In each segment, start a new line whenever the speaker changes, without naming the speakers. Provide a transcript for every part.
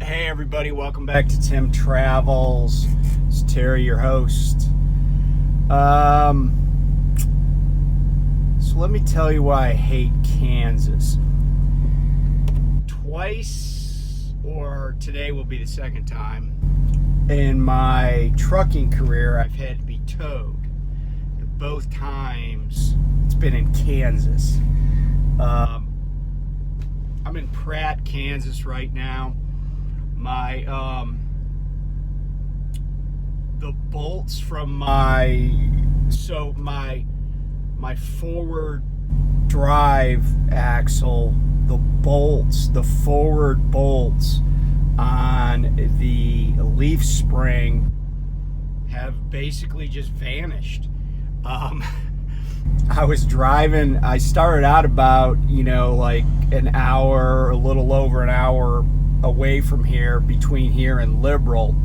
Hey everybody, welcome back to Tim Travels. It's Terry, your host. So let me tell you why I hate Kansas. Twice, or today will be the second time, in my trucking career I've had to be towed. And both times it's been in Kansas. I'm in Pratt, Kansas right now. My the bolts from my forward drive axle, the forward bolts on the leaf spring have basically just vanished. I was driving, I started out about, like an hour, a little over an hour away from here, between here and Liberal,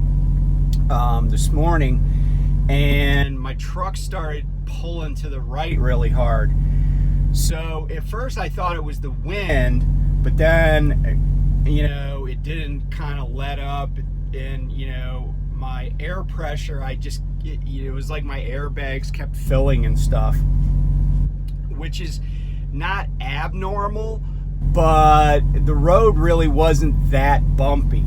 this morning, and my truck started pulling to the right really hard. So at first I thought it was the wind, but then, it didn't kind of let up, and, my air pressure, it was like my airbags kept filling and stuff, which is not abnormal, but the road really wasn't that bumpy.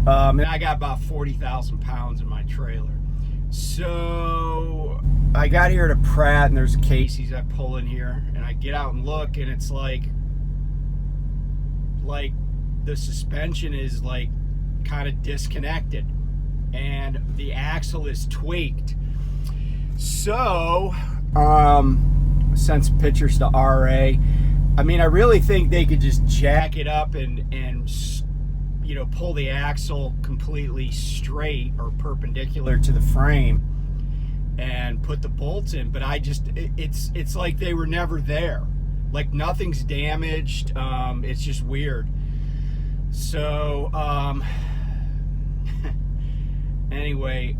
And I got about 40,000 pounds in my trailer. So I got here to Pratt, and there's a Casey's. I pull in here, and I get out and look, and it's like the suspension is like kind of disconnected, and the axle is tweaked. So, sent some pictures to RA. I mean, I really think they could just jack it up and pull the axle completely straight or perpendicular to the frame and put the bolts in. But it's like they were never there. Like nothing's damaged. It's just weird. So, anyway,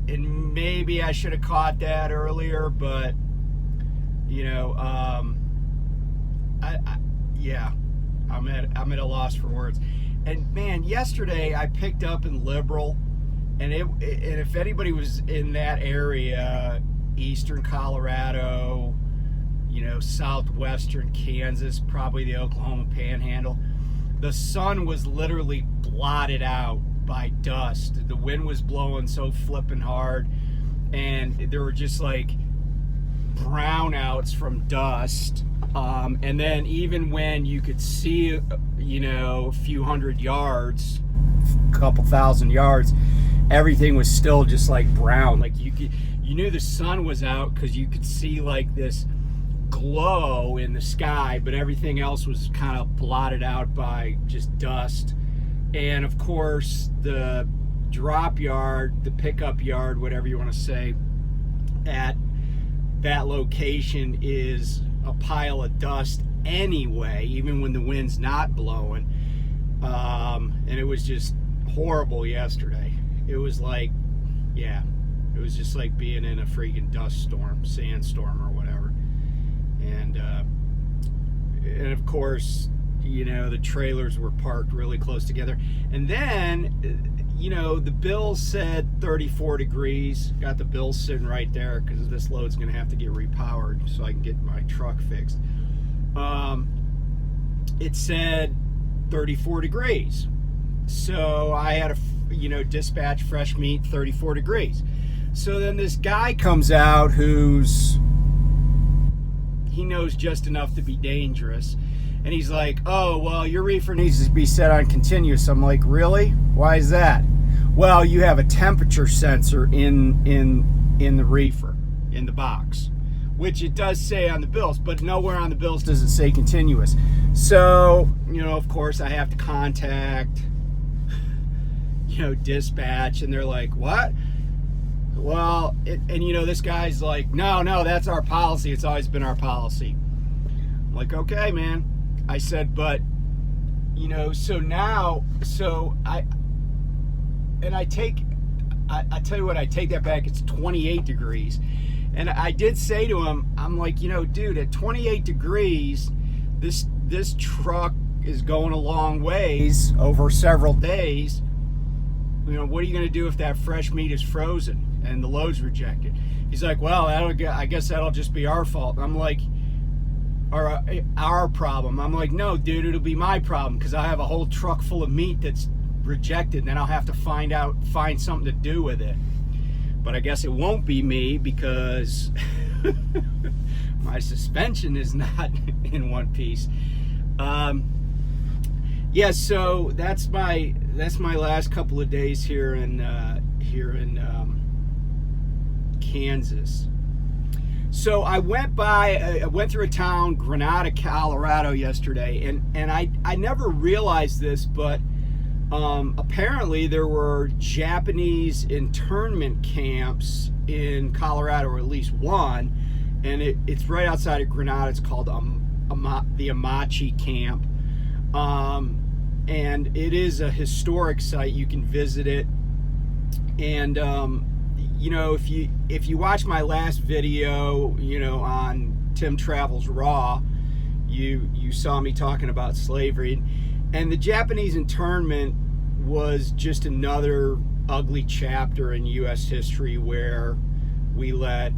and maybe I should have caught that earlier, but I'm at a loss for words. And man, yesterday I picked up in Liberal, and if anybody was in that area, eastern Colorado, southwestern Kansas, probably the Oklahoma Panhandle, the sun was literally blotted out by dust. The wind was blowing so flippin' hard, and there were just like brownouts from dust. And then even when you could see, a few hundred yards, a couple thousand yards, everything was still just like brown. Like you knew the sun was out because you could see like this glow in the sky, but everything else was kind of blotted out by just dust. And of course, the drop yard, the pickup yard, whatever you want to say, at that location is a pile of dust anyway, even when the wind's not blowing. And it was just horrible yesterday. It was like, it was just like being in a freaking dust storm, sandstorm or whatever. And of course, the trailers were parked really close together. And then, the bill said 34 degrees. Got the bill sitting right there because this load's going to have to get repowered so I can get my truck fixed. It said 34 degrees. So I had to, dispatch fresh meat 34 degrees. So then this guy comes out he knows just enough to be dangerous. And he's like, oh, well, your reefer needs to be set on continuous. I'm like, really? Why is that? Well, you have a temperature sensor in the reefer, in the box, which it does say on the bills, but nowhere on the bills does it say continuous. So, of course, I have to contact, dispatch, and they're like, what? Well, this guy's like, no, that's our policy. It's always been our policy. I'm like, okay, man. I said, but, I tell you what, I take that back. It's 28 degrees. And I did say to him, I'm like, dude, at 28 degrees, this truck is going a long ways over several days, what are you going to do if that fresh meat is frozen and the load's rejected? He's like, well, I guess that'll just be our fault. I'm like, or our problem. I'm like, no, dude, it'll be my problem, because I have a whole truck full of meat that's rejected, and then I'll have to find something to do with it. But I guess it won't be me, because my suspension is not in one piece. Yeah, so that's my last couple of days here in Kansas. So I went through a town, Granada, Colorado, yesterday, and I never realized this, but apparently there were Japanese internment camps in Colorado, or at least one, and it's right outside of Granada. It's called the Amachi Camp, and it is a historic site. You can visit it, and if you watch my last video, on Tim Travels Raw, you saw me talking about slavery, and the Japanese internment was just another ugly chapter in U.S. history where we let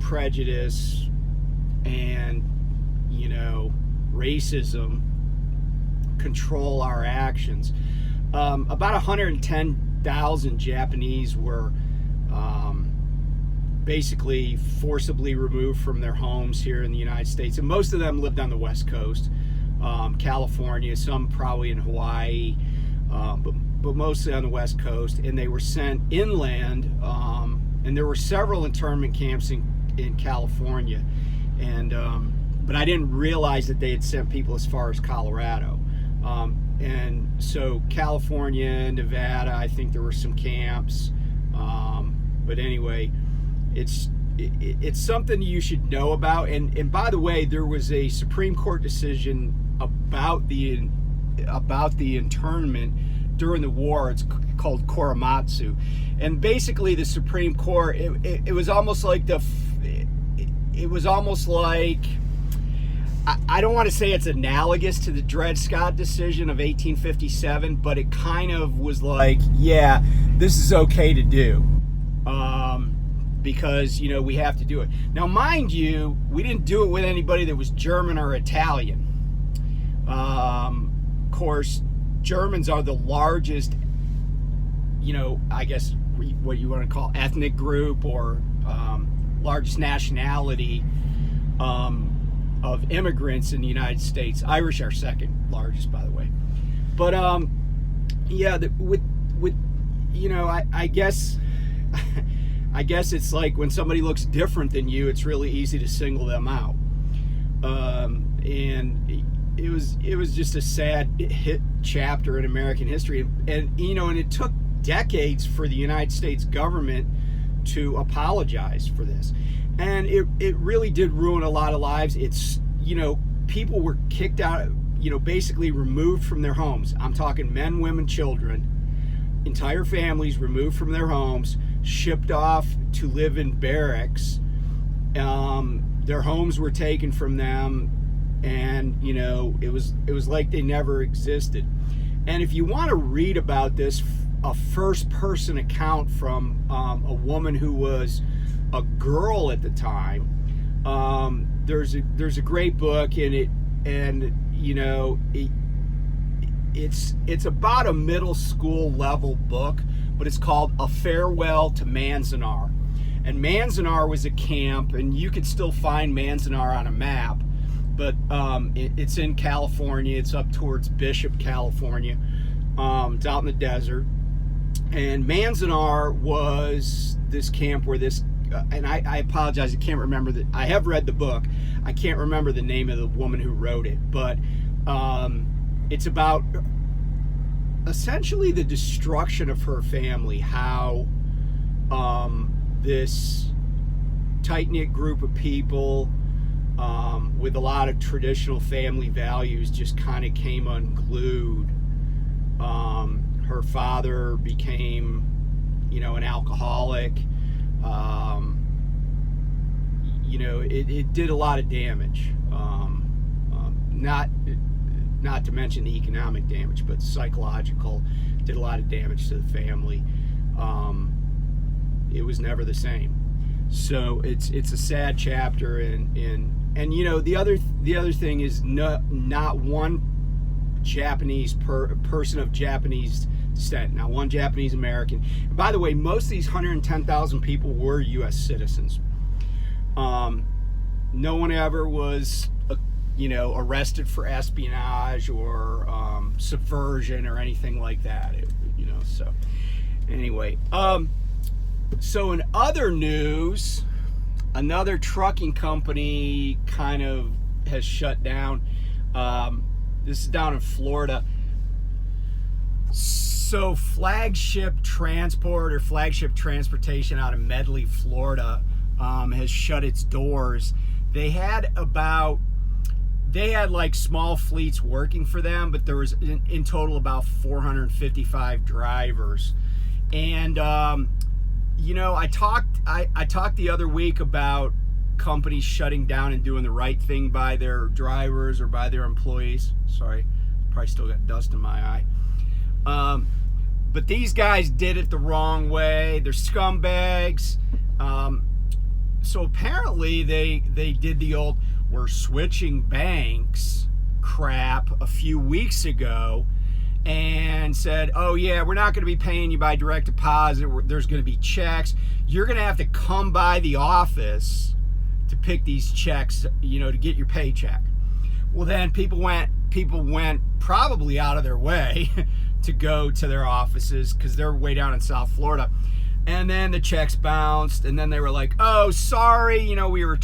prejudice and racism control our actions. About 110,000 Japanese were basically forcibly removed from their homes here in the United States, and most of them lived on the West Coast, California, some probably in Hawaii, but mostly on the West Coast, and they were sent inland, and there were several internment camps in California, and but I didn't realize that they had sent people as far as Colorado, and so California, Nevada, I think there were some camps, but anyway, it's something you should know about. And by the way, there was a Supreme Court decision about the internment during the war. It's called Coromatsu, and basically the Supreme Court, it was almost like I don't want to say it's analogous to the Dred Scott decision of 1857, but it kind of was like, yeah, this is okay to do, because we have to do it. Now, mind you, we didn't do it with anybody that was German or Italian. Of course, Germans are the largest, I guess what you want to call ethnic group, or largest nationality of immigrants in the United States. Irish are second largest, by the way. But yeah, I guess it's like when somebody looks different than you, it's really easy to single them out. And it was just a sad hit chapter in American history, and it took decades for the United States government to apologize for this, and it really did ruin a lot of lives. It's people were kicked out, basically removed from their homes. I'm talking men, women, children, entire families removed from their homes, shipped off to live in barracks. Their homes were taken from them, and it was like they never existed. And if you want to read about this, a first-person account from a woman who was a girl at the time, there's a great book in it, and it's about a middle school level book, but it's called A Farewell to Manzanar. And Manzanar was a camp, and you could still find Manzanar on a map, but it's in California. It's up towards Bishop, California. It's out in the desert. And Manzanar was this camp where this, and I apologize, I can't remember I have read the book. I can't remember the name of the woman who wrote it, but it's about essentially the destruction of her family, how this tight-knit group of people with a lot of traditional family values just kind of came unglued. Her father became, an alcoholic. It did a lot of damage. Not not to mention the economic damage, but psychological, did a lot of damage to the family. It was never the same. So it's a sad chapter, and you know, the other thing is not one Japanese person of Japanese descent, not one Japanese American. And by the way, most of these 110,000 people were U.S. citizens. No one ever was, arrested for espionage or subversion or anything like that. So anyway, so in other news, another trucking company kind of has shut down. This is down in Florida. So Flagship Transport or Flagship Transportation out of Medley, Florida, has shut its doors. They had like small fleets working for them, but there was in total about 455 drivers. And I talked the other week about companies shutting down and doing the right thing by their drivers or by their employees. Sorry, probably still got dust in my eye. But these guys did it the wrong way. They're scumbags. So apparently they did the old "we're switching banks" crap a few weeks ago and said, oh yeah, we're not going to be paying you by direct deposit. There's going to be checks. You're going to have to come by the office to pick these checks, to get your paycheck. Well, then people went probably out of their way to go to their offices because they're way down in South Florida. And then the checks bounced, and then they were like, oh, sorry, we were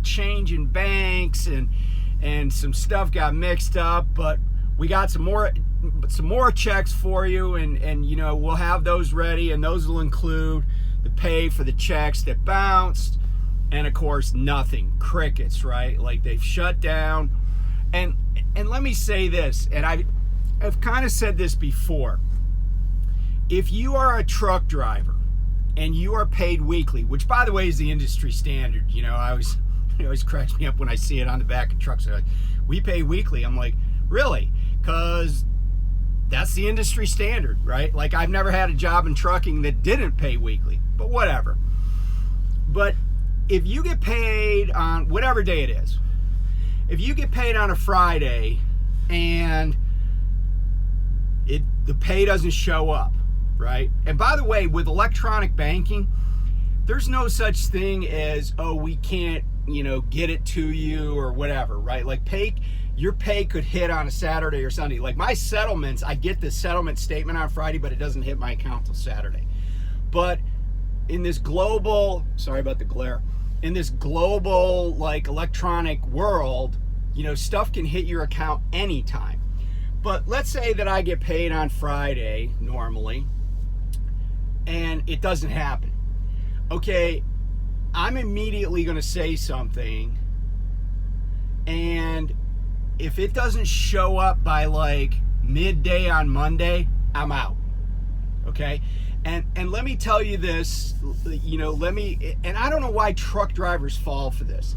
changing banks and some stuff got mixed up, but we got some more checks for you, and we'll have those ready, and those will include the pay for the checks that bounced. And of course, nothing, crickets, right? Like, they've shut down. And let me say this, and I've kind of said this before. If you are a truck driver and you are paid weekly, which by the way is the industry standard, it always cracks me up when I see it on the back of trucks. They're like, we pay weekly. I'm like, really? Because that's the industry standard, right? Like, I've never had a job in trucking that didn't pay weekly, but whatever. But if you get paid on whatever day it is, if you get paid on a Friday and the pay doesn't show up, right? And by the way, with electronic banking, there's no such thing as, oh, we can't, get it to you or whatever, right? Like, your pay could hit on a Saturday or Sunday. Like, my settlements, I get the settlement statement on Friday, but it doesn't hit my account till Saturday. But in this global, sorry about the glare, in this global, like, electronic world, stuff can hit your account anytime. But let's say that I get paid on Friday normally, and it doesn't happen. Okay, I'm immediately going to say something, and if it doesn't show up by like midday on Monday, I'm out. Okay? And let me tell you this, and I don't know why truck drivers fall for this.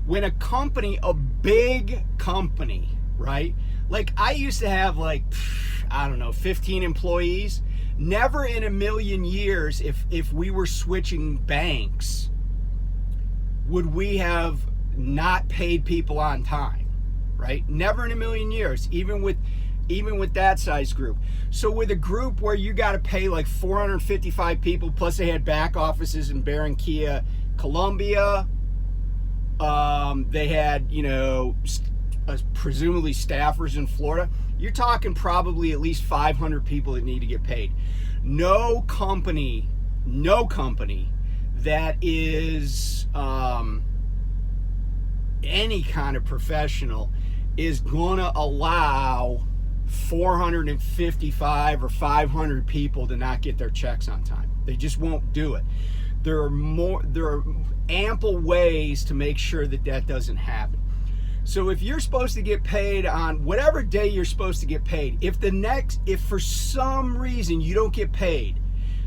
When a company, a big company, right? Like, I used to have 15 employees. Never in a million years, if we were switching banks, would we have not paid people on time, right? Never in a million years, even with that size group. So with a group where you got to pay like 455 people, plus they had back offices in Barranquilla, Colombia. They had, presumably staffers in Florida. You're talking probably at least 500 people that need to get paid. No company that is any kind of professional is gonna allow 455 or 500 people to not get their checks on time. They just won't do it. There are ample ways to make sure that doesn't happen. So if you're supposed to get paid on whatever day you're supposed to get paid, if for some reason you don't get paid,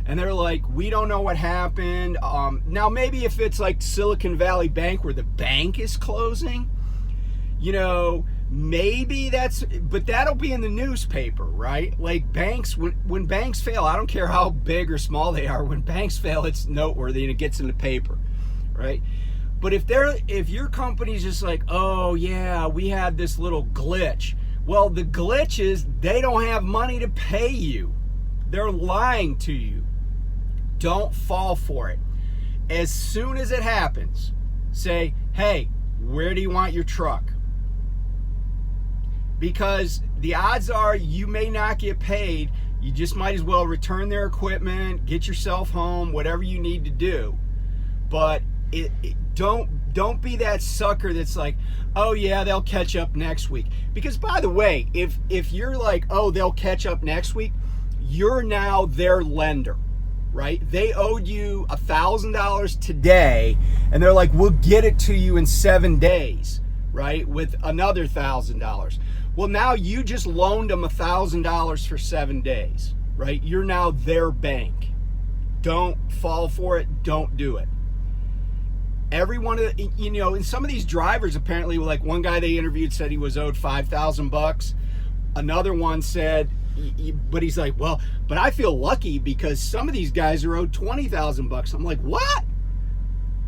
and they're like, we don't know what happened. Now maybe if it's like Silicon Valley Bank where the bank is closing, maybe but that'll be in the newspaper, right? Like banks, when banks fail, I don't care how big or small they are, when banks fail, it's noteworthy and it gets in the paper, right? But if your company's just like, oh yeah, we had this little glitch. Well, the glitch is they don't have money to pay you. They're lying to you. Don't fall for it. As soon as it happens, say, hey, where do you want your truck? Because the odds are you may not get paid. You just might as well return their equipment, get yourself home, whatever you need to do. But don't be that sucker that's like, oh yeah, they'll catch up next week. Because by the way, if you're like, oh, they'll catch up next week, you're now their lender, right? They owed you $1,000 today, and they're like, we'll get it to you in 7 days, right? With another $1,000. Well, now you just loaned them $1,000 for 7 days, right? You're now their bank. Don't fall for it. Don't do it. Every one of the, and some of these drivers apparently, like one guy they interviewed said he was owed $5,000. Another one said, but he's like, well, but I feel lucky because some of these guys are owed $20,000. I'm like, what?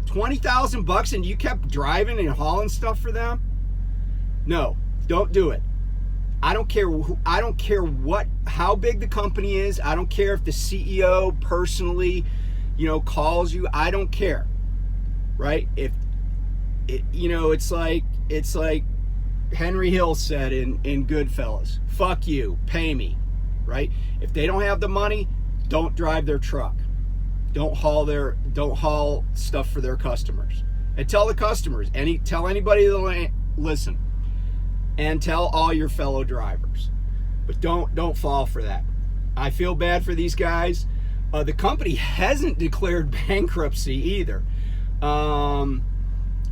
$20,000 and you kept driving and hauling stuff for them? No, don't do it. I don't care how big the company is. I don't care if the CEO personally, calls you. I don't care. Right? If it, it's like Henry Hill said in Goodfellas, fuck you, pay me, right? If they don't have the money, don't drive their truck. Don't haul stuff for their customers. And tell the customers, tell anybody to listen. And tell all your fellow drivers. But don't fall for that. I feel bad for these guys. The company hasn't declared bankruptcy either.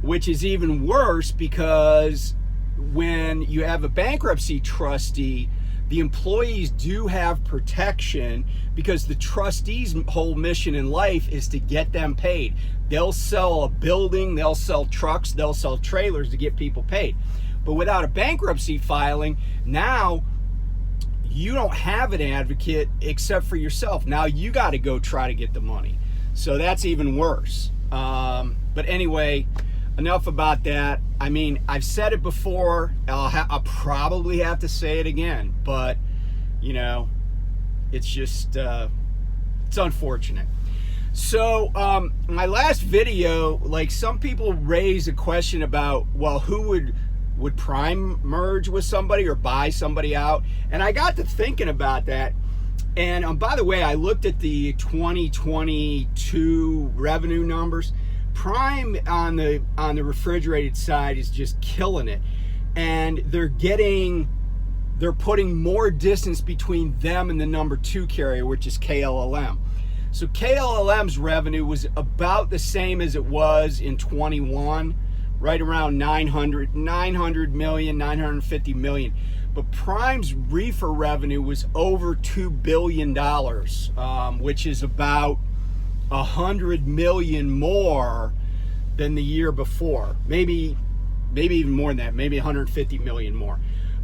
Which is even worse because when you have a bankruptcy trustee, the employees do have protection because the trustee's whole mission in life is to get them paid. They'll sell a building, they'll sell trucks, they'll sell trailers to get people paid. But without a bankruptcy filing, now you don't have an advocate except for yourself. Now you got to go try to get the money. So that's even worse. But anyway, enough about that. I mean, I've said it before. I'll probably have to say it again. But, it's just, it's unfortunate. So, my last video, like some people raise a question about, well, who would Prime merge with somebody or buy somebody out? And I got to thinking about that. And by the way, I looked at the 2022 revenue numbers. Prime on the refrigerated side is just killing it. And they're putting more distance between them and the number 2 carrier, which is KLLM. So KLLM's revenue was about the same as it was in 21, right around 900 million, 950 million. But Prime's reefer revenue was over $2 billion, which is about 100 million more than the year before. Maybe even more than that, maybe 150 million more.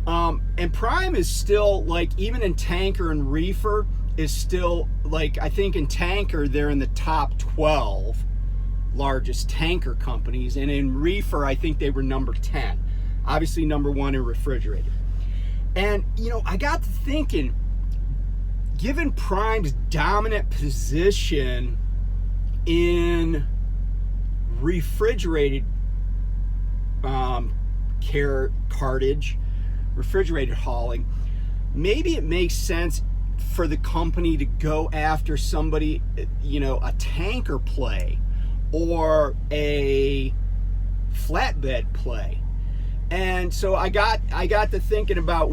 And Prime is still, like, even in tanker and reefer, is still, like, I think in tanker, they're in the top 12 largest tanker companies. And in reefer, I think they were number 10. Obviously, number 1 in refrigerated. And, I got to thinking, given Prime's dominant position in refrigerated cartage, refrigerated hauling, maybe it makes sense for the company to go after somebody, a tanker play or a flatbed play. And so I got to thinking about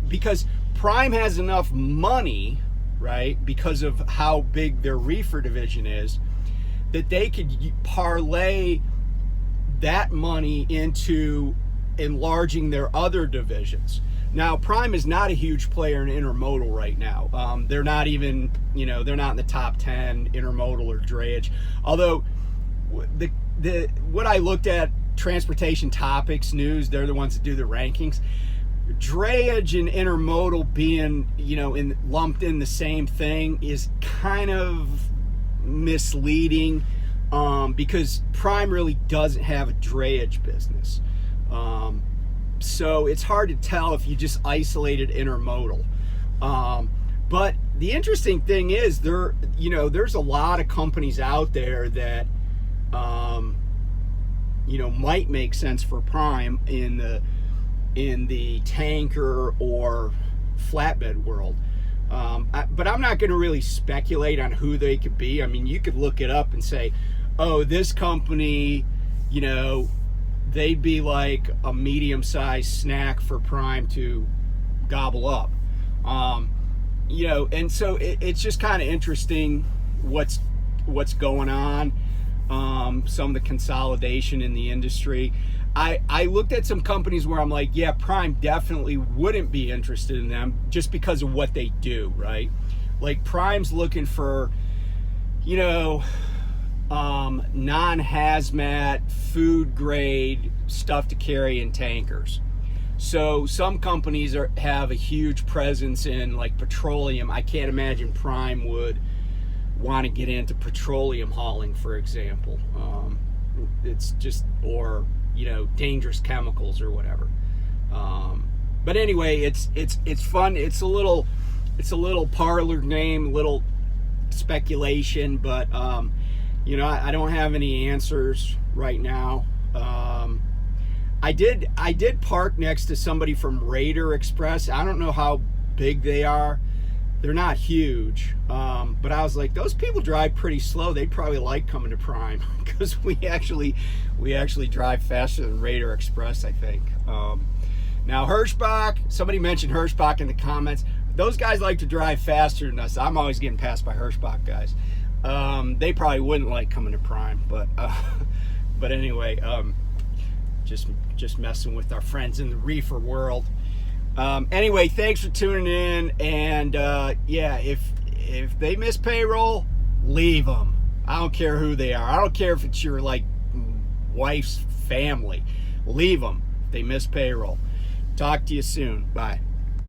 because Prime has enough money, right, because of how big their reefer division is, that they could parlay that money into enlarging their other divisions. Now, Prime is not a huge player in intermodal right now. They're not even, they're not in the top 10 intermodal or drayage. Although what I looked at Transportation Topics News, they're the ones that do the rankings. Drayage and intermodal being, lumped in the same thing is kind of misleading, because Prime really doesn't have a drayage business. So it's hard to tell if you just isolated intermodal. But the interesting thing is there's a lot of companies out there that might make sense for Prime in the tanker or flatbed world. But I'm not going to really speculate on who they could be. I mean, you could look it up and say, oh, this company, they'd be like a medium-sized snack for Prime to gobble up. And so it's just kind of interesting what's going on. Some of the consolidation in the industry. I looked at some companies where I'm like, yeah, Prime definitely wouldn't be interested in them just because of what they do, right? Like Prime's looking for, non-hazmat, food grade stuff to carry in tankers. So some companies have a huge presence in like petroleum. I can't imagine Prime would want to get into petroleum hauling, for example. It's just, or dangerous chemicals or whatever. But anyway, it's fun. It's a little parlor game, little speculation, but I don't have any answers right now. I did park next to somebody from Raider Express. I don't know how big they are. They're not huge, but I was like, those people drive pretty slow. They'd probably like coming to Prime because we actually drive faster than Raider Express, I think. Now Hirschbach, somebody mentioned Hirschbach in the comments. Those guys like to drive faster than us. I'm always getting passed by Hirschbach guys. They probably wouldn't like coming to Prime, but anyway, just messing with our friends in the reefer world. Anyway, thanks for tuning in, and if they miss payroll, leave them. I don't care who they are. I don't care if it's your wife's family. Leave them if they miss payroll. Talk to you soon. Bye.